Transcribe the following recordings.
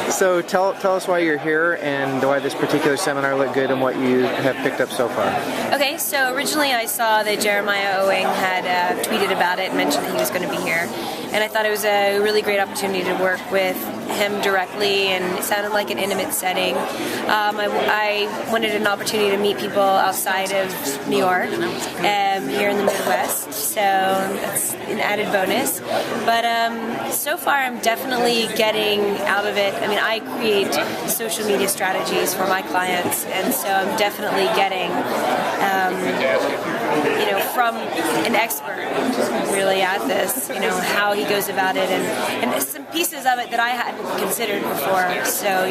So tell us why you're here and why this particular seminar looked good and what you have picked up so far. Okay, so originally I saw that Jeremiah Owyang had tweeted about it and mentioned that he was going to be here. And I thought it was a really great opportunity to work with him directly, and it sounded like an intimate setting. I wanted an opportunity to meet people outside of New York, here in the Midwest, so that's an added bonus. But so far I'm definitely getting out of it. I mean, I create social media strategies for my clients, and so I'm definitely getting from an expert really at this, how he goes about it, and some pieces of it that I hadn't considered before. So,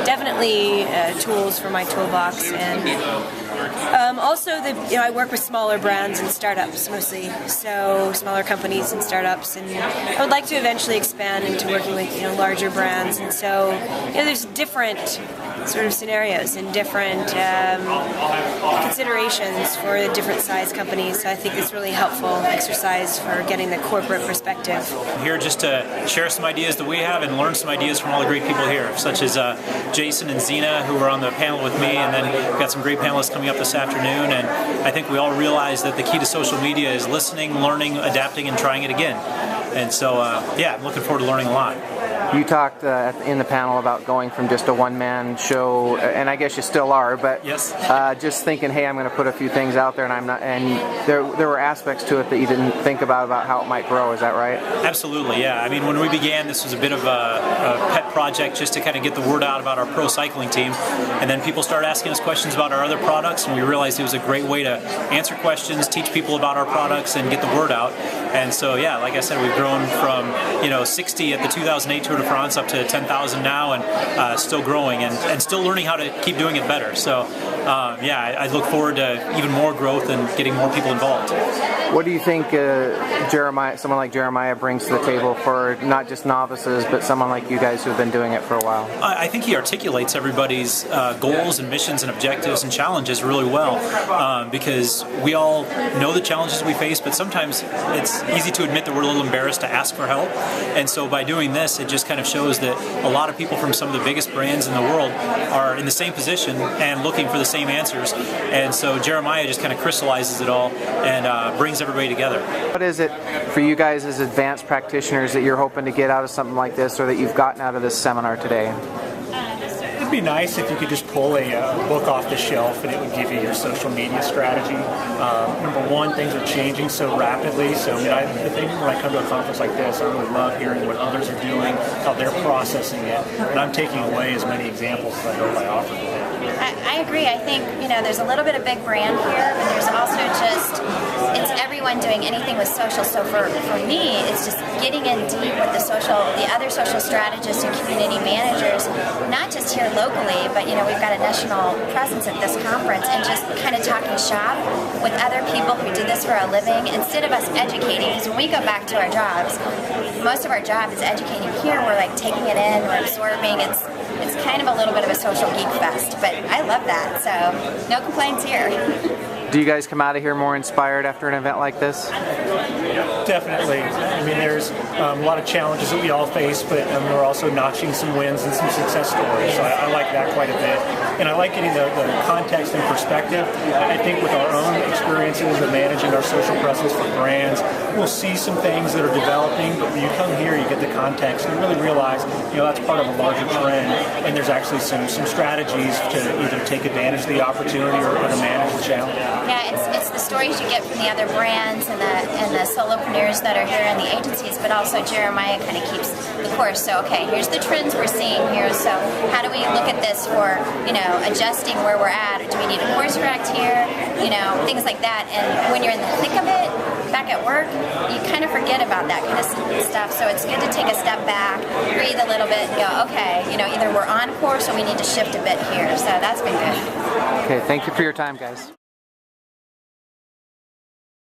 definitely tools for my toolbox, and also I work with smaller brands and startups mostly, so smaller companies and startups, and I would like to eventually expand into working with larger brands, and so there's different sort of scenarios and different considerations for the different size companies. So I think it's really helpful exercise for getting the corporate perspective. I'm here just to share some ideas that we have and learn some ideas from all the great people here, such as Jason and Zena, who are on the panel with me, and then we've got some great panelists coming up this afternoon. And I think we all realize that the key to social media is listening, learning, adapting, and trying it again. And so, I'm looking forward to learning a lot. You talked in the panel about going from just a one-man show, and I guess you still are, but yes. Just thinking, hey, I'm going to put a few things out there, and I'm not. And there were aspects to it that you didn't think about how it might grow. Is that right? Absolutely, yeah. I mean, when we began, this was a bit of a pet project just to kind of get the word out about our pro cycling team, and then people started asking us questions about our other products, and we realized it was a great way to answer questions, teach people about our products, and get the word out. And so, yeah, like I said, we've grown from 60 at the 2008 Tour de France up to 10,000 now, and still growing and still learning how to keep doing it better. So, I look forward to even more growth and getting more people involved. What do you think someone like Jeremiah brings to the table for not just novices, but someone like you guys who have been doing it for a while? I think he articulates everybody's goals and missions and objectives and challenges really well, because we all know the challenges we face, but sometimes it's easy to admit that we're a little embarrassed to ask for help. And so by doing this, it just kind of shows that a lot of people from some of the biggest brands in the world are in the same position and looking for the same answers. And so Jeremiah just kind of crystallizes it all and brings everybody together. What is it for you guys as advanced practitioners that you're hoping to get out of something like this, or that you've gotten out of this seminar today? It'd be nice if you could just pull a book off the shelf and it would give you your social media strategy. Number one, things are changing so rapidly. So the thing when I come to a conference like this, I really love hearing what others are doing, how they're processing it, and I'm taking away as many examples as I hope I offer today. I agree. I think there's a little bit of big brand here, but there's also it's everyone doing anything with social. So for me, it's just getting in deep with the other social strategists and community managers, not just here locally, but we've got a national presence at this conference, and just kind of talking shop with other people who do this for a living instead of us educating. Because when we go back to our jobs, most of our job is educating. Here we're like taking it in, we're absorbing. It's kind of a little bit of a social geek fest, but I love that, so no complaints here. Do you guys come out of here more inspired after an event like this? Definitely. I mean, there's a lot of challenges that we all face, but we're also notching some wins and some success stories. So I like that quite a bit. And I like getting the context and perspective. I think with our own experiences of managing our social presence for brands, we'll see some things that are developing, but when you come here, you get the context and you really realize, that's part of a larger trend, and there's actually some strategies to either take advantage of the opportunity or to manage the challenge. Yeah, it's the stories you get from the other brands and the solopreneurs that are here in the agencies, but also Jeremiah kind of keeps the course. So, okay, here's the trends we're seeing here. So how do we look at this for, adjusting where we're at? Or do we need a course correct here? Things like that. And when you're in the thick of it, back at work, you kind of forget about that kind of stuff. So it's good to take a step back, breathe a little bit, and go, okay, either we're on course or we need to shift a bit here. So that's been good. Okay, thank you for your time, guys.